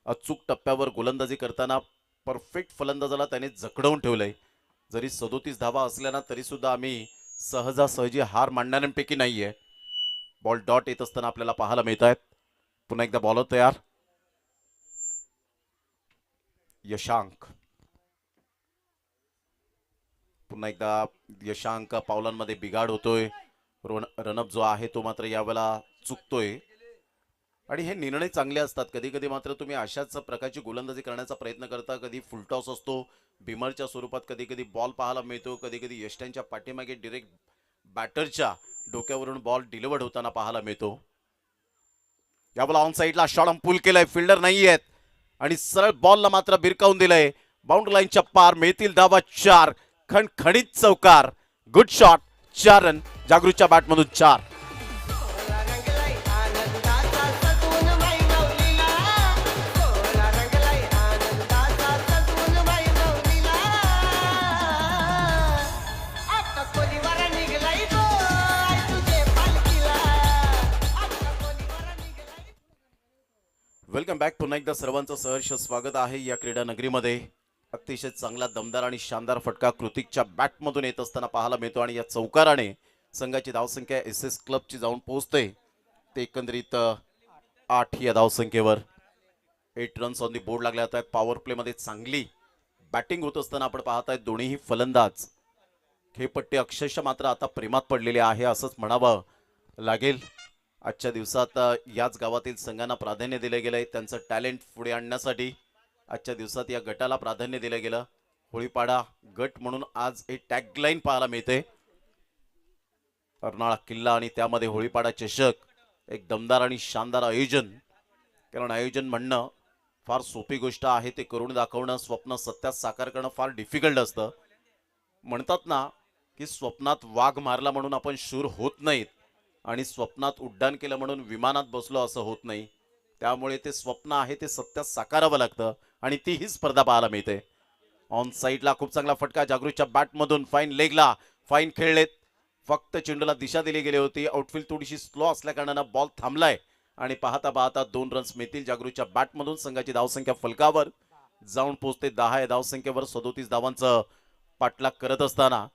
अचूक टप्प्यावर गोलंदाजी करताना परफेक्ट फलंदाजाला त्याने जखडवून ठेवलंय. जरी 37 धावा असल्या तरी सुद्धा आम्ही सहजासहजी हार मानणाऱ्यांपैकी नाहीये. बॉल डॉट येत असताना आपल्याला पाहायला मिळत आहेत. पुन्हा एकदा बॉलर तयार. यशांक. पुन्हा एकदा यशांक. पावलांमध्ये बिघाड होतोय. रनअप जो आहे तो मात्र यावेळेला चुकतोय आणि हे निर्णय चांगले असतात. कधी कधी मात्र तुम्ही अशाच प्रकारची गोलंदाजी करण्याचा प्रयत्न करता. कधी फुलटॉस असतो बिमरच्या स्वरूपात, कधी कधी बॉल पाहायला मिळतो, कधी कधी यष्ट्यांच्या पाठीमागे डिरेक्ट बॅटरच्या डोक्यावरून बॉल डिलिव्हर्ड होताना पाहायला मिळतो. यावेळेला ऑन साईडला शॉट अंपुल केलाय. फिल्डर नाही आहेत आणि सरळ बॉलला मात्र बिरकावून दिलंय. बाउंड्री लाईनच्या पार. मिळतील धावा 4. खणखणीत चौकार. Good shot. 4 रन. जागृतच्या बॅटमधून 4. Welcome back. पुन्हा एकदा सर्वांचं सहर्ष स्वागत आहे या क्रीडा नगरीमध्ये. अतिशय चांगला दमदार आणि शानदार फटका कृतिकच्या बॅटमधून येत असताना पाहायला मिळतो आणि या चौकाराने संघाची धावसंख्या एस एस क्लबची जाऊन पोहोचते. ते एकंदरीत 8 या धावसंख्येवर 8 रन्स ऑन दी बोर्ड लागले जात आहेत. पॉवर प्लेमध्ये चांगली बॅटिंग होत असताना आपण पाहत आहेत दोन्हीही फलंदाज. खेळपट्टी अक्षरशः मात्र आता प्रेमात पडलेले आहे असंच म्हणावं लागेल. आजच्या दिवसात याच गावातील संघांना प्राधान्य दिले गेलंय त्यांचं टॅलेंट पुढे आणण्यासाठी. आजच्या दिवसात या गटाला प्राधान्य दिलं गेलं. होळीपाडा गट म्हणून आज एक टॅगलाईन पाहायला मिळते. अर्नाळा किल्ला आणि त्यामध्ये होळीपाडा चषक. एक दमदार आणि शानदार आयोजन. कारण आयोजन म्हणणं फार सोपी गोष्ट आहे, ते करून दाखवणं, स्वप्न सत्यात साकार करणं फार डिफिकल्ट असतं. म्हणतात ना की स्वप्नात वाघ मारला म्हणून आपण शूर होत नाहीत आणि स्वप्नात उड्डाण केलं म्हणून विमानात बसलो असं होत नाही. त्यामुळे ते स्वप्न आहे ते सत्यात साकारावं लागतं आणि ती ही स्पर्धा पाहायला मिळते. ऑन साईडला खूप चांगला फटका जागृतच्या बॅटमधून. Fine लेगला fine खेळलेत. फक्त चेंडूला दिशा दिली गेली होती. आउटफील्ड थोडीशी स्लो असल्या कारणानं बॉल थांबलाय आणि पाहता पाहता 2 रन्स मिळतील. जागृतच्या बॅटमधून संघाची धावसंख्या फलकावर जाऊन पोहोचते 10 या धावसंख्येवर. 37 धावांचं पाठलाग करत असताना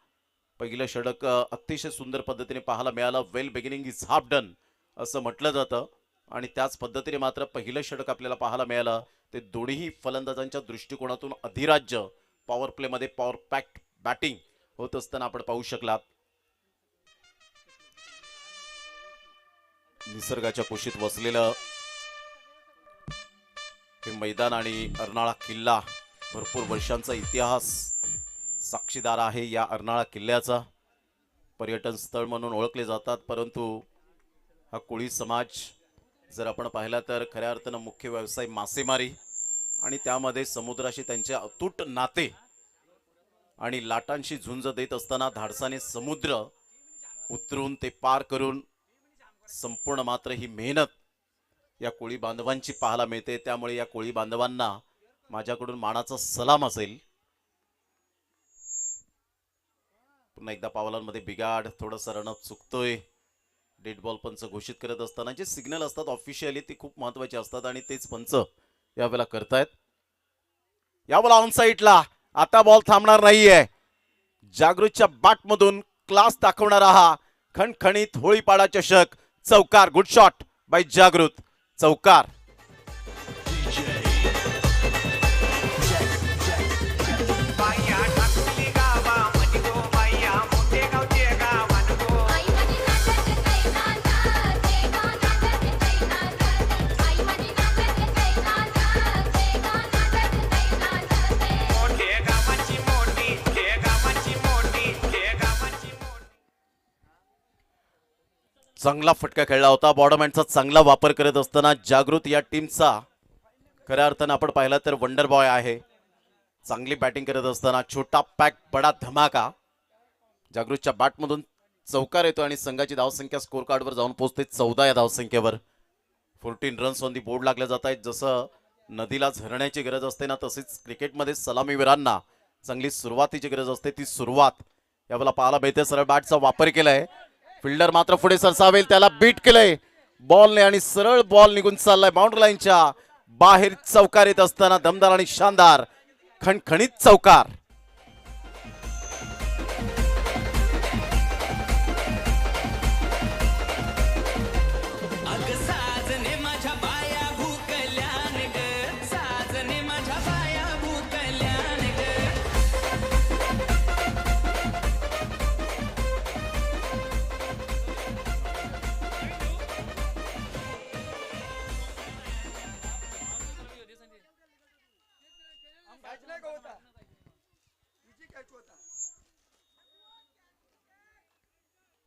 पहिलं षटक अतिशय सुंदर पद्धतीने पाहायला मिळालं. वेल बिगिनिंग इज हाफ डन असं म्हटलं जातं आणि त्याच पद्धतीने मात्र पहिलं षटक आपल्याला पाहायला मिळालं. ते दोन्ही फलंदाजांच्या दृष्टिकोनातून अधिराज्य पॉवर प्लेमध्ये पॉवर पॅक्ट बॅटिंग होत असताना आपण पाहू शकलात. निसर्गाच्या कुशीत वसलेलं हे मैदान आणि अर्नाळा किल्ला भरपूर वर्षांचा इतिहास साक्षीदार आहे. या अर्नाळा किल्ल्याचा पर्यटन स्थळ म्हणून ओळखले जातात, परंतु हा कोळी समाज जर आपण पाहिला तर खऱ्या अर्थानं मुख्य व्यवसाय मासेमारी आणि त्यामध्ये समुद्राशी त्यांचे अतूट नाते आणि लाटांशी झुंज देत असताना धाडसाने समुद्र उतरून ते पार करून संपूर्ण मात्र ही मेहनत या कोळी बांधवांची पाहायला मिळते. त्यामुळे या कोळी बांधवांना माझ्याकडून मानाचा सलाम असेल. पुन्हा एकदा पावलांमध्ये बिगाड. थोडंसं रनअप चुकतोय. डेड बॉल पंच घोषित करत असताना जे सिग्नल असतात ऑफिशियली ती खूप महत्वाची असतात आणि तेच पंच यावेळेला करतायत. यावेळेला ऑन साईडला आता बॉल थांबणार नाहीये. जागृतच्या बॅटमधून क्लास दाखवणारा हा खणखणीत होळीपाडा चषक. चौकार. गुड शॉट बाय जागृत. चौकार. चांगला फटका खेळला होता. बॉडमॅनचा चांगला वापर करत असताना जागृत या टीमचा खऱ्या अर्थानं आपण पाहिला तर वंडर बॉय आहे. चांगली बॅटिंग करत असताना छोटा पॅक बडा धमाका. जागृतच्या बॅटमधून चौकार येतो आणि संघाची धावसंख्या स्कोर कार्डवर जाऊन पोहोचते 14 या धावसंख्येवर. 14 रन्स ऑन दी बोर्ड लागले जात आहेत. जसं नदीला झरण्याची गरज असते ना, तसेच क्रिकेटमध्ये सलामीवीरांना चांगली सुरुवातीची गरज असते. ती सुरुवात यावेळेला पाहायला मिळते. सरळ बॅटचा वापर केलाय. फिल्डर मात्र पुढे सरसावेल त्याला बीट केलंय बॉलने आणि सरळ बॉल निघून चाललाय बाउंड्री लाईनच्या बाहेर. चौकार येत असताना दमदार आणि शानदार खणखणीत चौकार.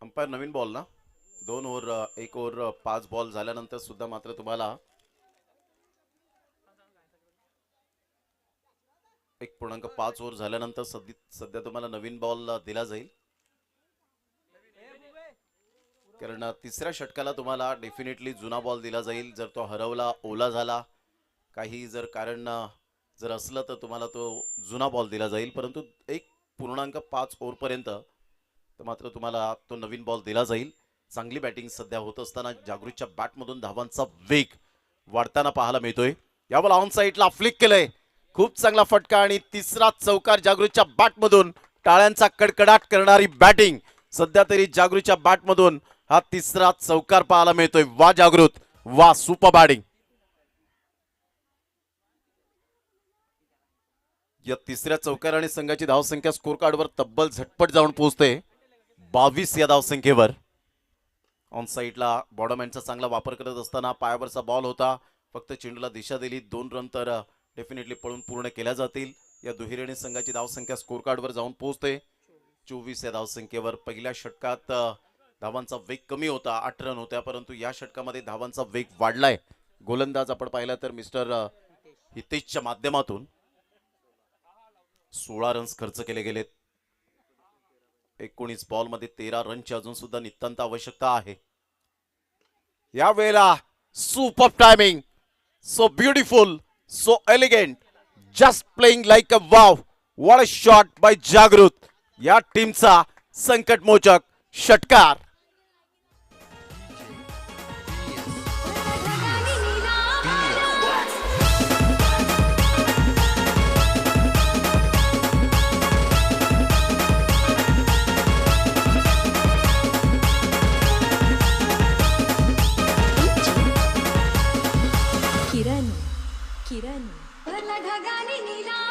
अंपायर नवीन बॉल ना 2 ओव्हर 1 ओव्हर 5 बॉल झाल्यानंतर सुद्धा मात्र तुम्हाला 1.5 ओव्हर झाल्यानंतर सध्या तुम्हाला नवीन बॉल दिला जाईल. कारण तिसऱ्या षटकाला तुम्हाला डेफिनेटली जुना बॉल दिला जाईल. जर तो हरवला, ओला झाला, काही जर कारण जर असलं तर तुम्हाला तो जुना बॉल दिला जाईल. परंतु 1.5 ओव्हरपर्यंत तर मात्र तुम्हाला तो नवीन बॉल दिला जाईल. चांगली बॅटिंग सध्या होत असताना जागृतच्या बॅटमधून धावांचा वेग वाढताना पाहायला मिळतोय. यावर ऑन साईडला फ्लिक केलंय, खूप चांगला फटका आणि तिसरा चौकार जागृतच्या बॅटमधून. टाळ्यांचा कडकडाट करणारी बॅटिंग सध्या तरी जागृतच्या बॅटमधून. हा तिसरा चौकार पाहायला मिळतोय. वा जागृत, वा सुपर बॅटिंग. या तिसऱ्या चौकाराने संघाची धावसंख्या स्कोर कार्डवर तब्बल झटपट जाऊन पोहोचते 22 या धावसंख्येवर. ऑन साईडला बॉडमॅनचा चांगला वापर करत असताना पायावरचा बॉल होता, फक्त चेंडूला दिशा दिली. 2 रन तर डेफिनेटली पळून पूर्ण केल्या जातील. या दुहेरीने संघाची धावसंख्या स्कोर कार्डवर जाऊन पोहोचते 24 या धावसंख्येवर. पहिल्या षटकात धावांचा वेग कमी होता, 8 रन होत्या, परंतु या षटकामध्ये धावांचा वेग वाढलाय. गोलंदाज आपण पाहिला तर मिस्टर हितेशच्या माध्यमातून 16 रन्स खर्च केले गेलेत. 19 बॉल मध्ये 13 रनची अजून सुद्धा नितांत आवश्यकता आहे. या वेळेला super timing, so beautiful, so elegant, just playing like a wow. What a shot bye जागृत. या टीमचा संकटमोचक षटकार. किरण किरण ढगाने नीला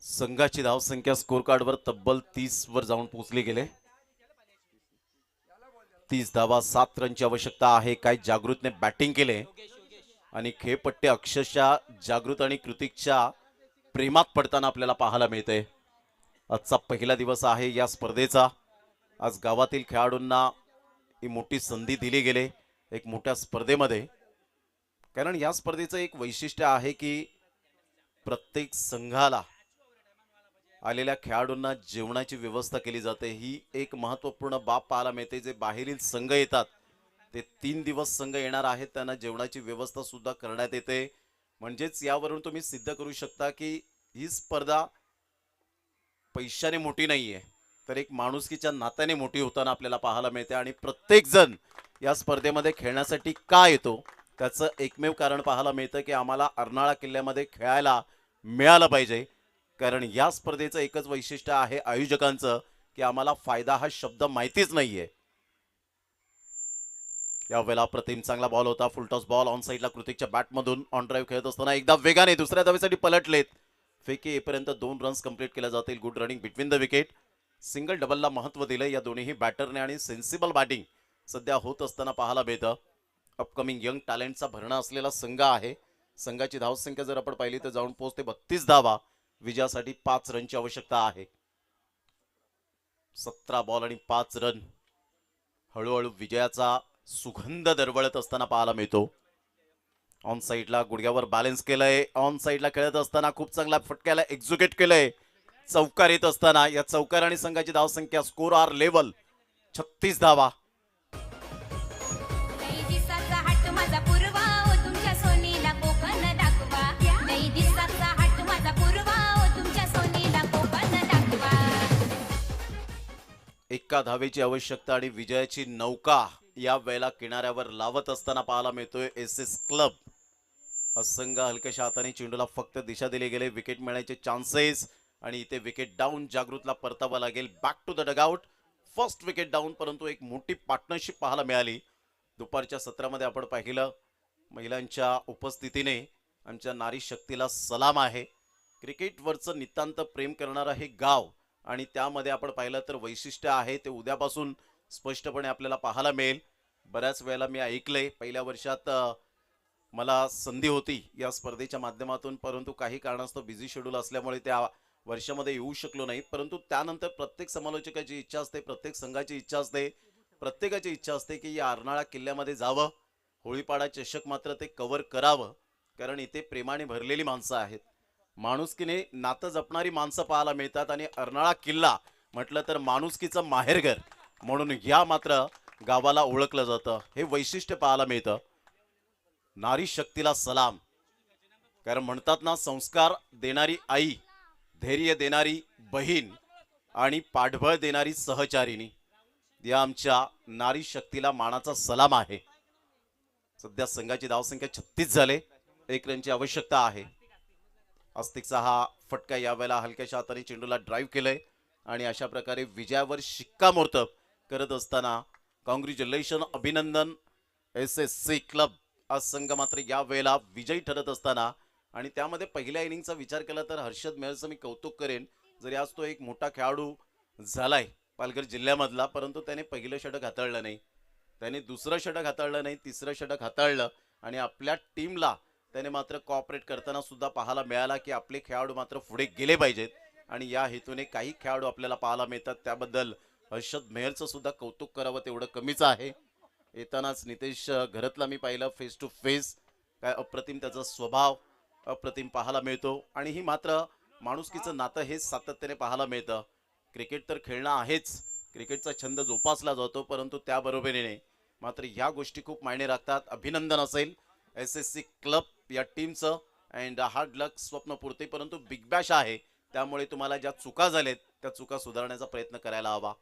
संघाची धावसंख्या स्कोर कार्डवर तब्बल 30 वर जाऊन पोहोचली गेले. 30 धावा, 7 रनची आवश्यकता आहे. काय जागृतने बॅटिंग केले आणि खेळपट्टे अक्षरशः जागृत आणि कृतिकच्या प्रेमात पडताना आपल्याला पाहायला मिळते. आजचा पहिला दिवस आहे या स्पर्धेचा. आज गावातील खेळाडूंना ही मोठी संधी दिली गेली एक मोठ्या स्पर्धेमध्ये. कारण या स्पर्धेचं एक वैशिष्ट्य आहे की प्रत्येक संघाला आलेल्या खेळाडूंना जेवणाची व्यवस्था केली जाते. ही एक महत्त्वपूर्ण बाब पाहायला मिळते. जे बाहेरील संघ येतात ते 3 दिवस संघ येणार आहेत, त्यांना जेवणाची व्यवस्था सुद्धा करण्यात येते. म्हणजेच यावरून तुम्ही सिद्ध करू शकता की ही स्पर्धा पैशाने मोठी नाहीये, तर एक माणुसकीच्या नात्याने मोठी होताना आपल्याला पाहायला मिळते. आणि प्रत्येक जण या स्पर्धेमध्ये खेळण्यासाठी का येतो त्याचं एकमेव कारण पाहायला मिळतं की आम्हाला अर्नाळा किल्ल्यामध्ये खेळायला मिळालं पाहिजे. कारण या स्पर्धेचं एकच वैशिष्ट्य आहे आयोजकांचं की आम्हाला फायदा हा शब्द माहितीच नाहीये. यावेळेला प्रतिम चांगला बॉल होता, फुलटॉस बॉल ऑन साईडला कृतिकच्या बॅटमधून. ऑन ड्राईव्ह खेळत असताना एकदा वेगाने दुसऱ्या धावेसाठी पलटलेत. फेकी येईपर्यंत 2 रन्स कंप्लीट केल्या जातील. Good running between the wicket. Single डबलला महत्व दिले या दोन्ही बॅटरने आणि सेन्सिबल बॅटिंग सध्या होत असताना पाहायला मिळतं. अपकमिंग यंग टॅलेंटचा भरणा असलेला संघ आहे. संघाची धावसंख्या जर आपण पाहिली तर जाऊन पोहोचते 32 धावा. विजयासाठी 5 रनची आवश्यकता आहे. 17 बॉल आणि 5 रन. हळूहळू विजयाचा सुगंध दरवळत असताना पाहायला मिळतो. ऑन साईडला गुडघ्यावर बॅलन्स केलंय. ऑन साईडला खेळत असताना खूप चांगला फटक्याला एक्झिक्यूट केलंय. चौकार येत असताना या चौकाराने संघाची धावसंख्या स्कोर आर लेवल 36 धावा. एका धावेची आवश्यकता आणि विजयाची नौका या वेळेला किनाऱ्यावर लावत असताना पाहायला मिळतोय एसएस क्लब. हा संघ हलक्याशा हाताने चेंडूला फक्त दिशा दिली गेले. विकेट मिळण्याचे चान्सेस आणि इथे विकेट डाऊन. जागृतला परतावा लागेल back to the dugout. First wicket down, परंतु एक मोठी पार्टनरशिप पाहायला मिळाली. दुपारच्या सत्रामध्ये आपण पाहिलं महिलांच्या उपस्थितीने आमच्या नारी शक्तीला सलाम आहे. क्रिकेटवरचं नितांत प्रेम करणारं हे गाव आणि त्यामध्ये आपण पाहिलं तर वैशिष्ट्य आहे ते उद्यापासून स्पष्टपणे आपल्याला पाहायला मिळेल. बऱ्याच वेळेला मी ऐकलंय पहिल्या वर्षात मला संधी होती या स्पर्धेच्या माध्यमातून, परंतु काही कारणास्तव बिझी शेड्यूल असल्यामुळे त्या वर्षामध्ये येऊ शकलो नाही. परंतु त्यानंतर प्रत्येक समालोचकाची इच्छा असते, प्रत्येक संघाची इच्छा असते, प्रत्येकाची इच्छा असते की या अर्नाळा किल्ल्यामध्ये जावं, होळीपाडा चषक मात्र ते कव्हर करावं. कारण इथे प्रेमाने भरलेली माणसं आहेत, माणुसकीने नातं जपणारी माणसं पाहायला मिळतात. आणि अर्नाळा किल्ला म्हटलं तर माणुसकीचं माहेरघर म्हणून या मात्र गावाला ओळखलं जातं. हे वैशिष्ट्य पाहायला मिळतं. नारी शक्तीला सलाम. कारण म्हणतात ना, संस्कार देणारी आई, धैर्य देणारी बहीण आणि पाठबळ देणारी सहचारिणी या आमच्या नारी शक्तीला मानाचा सलाम आहे. सध्या संघाची धावसंख्या 36 झाले. 1 रनची आवश्यकता आहे. आस्तिकचा हा फटका यावेळेला हलक्याशा हाताने चेंडूला ड्राईव्ह केलंय आणि अशा प्रकारे विजयावर शिक्कामोर्तब करत असताना कॉंग्रॅच्युलेशन, अभिनंदन SSC क्लब. आज संघ मात्र यावेळेला विजयी ठरत असताना आणि त्यामध्ये पहिल्या इनिंगचा विचार केला तर हर्षद मेहरचं मी कौतुक करेन. जरी आज तो एक मोठा खेळाडू झालाय पालघर जिल्ह्यामधला, परंतु त्याने पहिलं षटक हाताळलं नाही, त्याने दुसरं षटक हाताळलं नाही, तिसरं षटक हाताळलं आणि आपल्या टीमला त्याने मात्र कॉपरेट करताना सुद्धा पाहायला मिळाला की आपले खेळाडू मात्र पुढे गेले पाहिजेत आणि या हेतूने काही खेळाडू आपल्याला पाहायला मिळतात. त्याबद्दल हर्षद मेहरचं सुद्धा कौतुक करावं तेवढं कमीच आहे. येतानाच नितेश घरातला मी पाहिलं फेस टू फेस, काय अप्रतिम त्याचा स्वभाव अप्रतिम पाहायला मिळतो आणि ही मात्र माणुसकीचं नातं हेच सातत्याने पाहायला मिळतं. क्रिकेट तर खेळणं आहेच, क्रिकेटचा छंद जोपासला जातो, परंतु त्याबरोबरीने मात्र ह्या गोष्टी खूप मायने राखतात. अभिनंदन असेल SSC क्लब या टीमचं अँड हार्ड लक स्वप्नपूर्ती. परंतु बिग बॅश आहे त्यामुळे तुम्हाला ज्या चुका झाल्यात त्या चुका सुधारण्याचा प्रयत्न करायला हवा.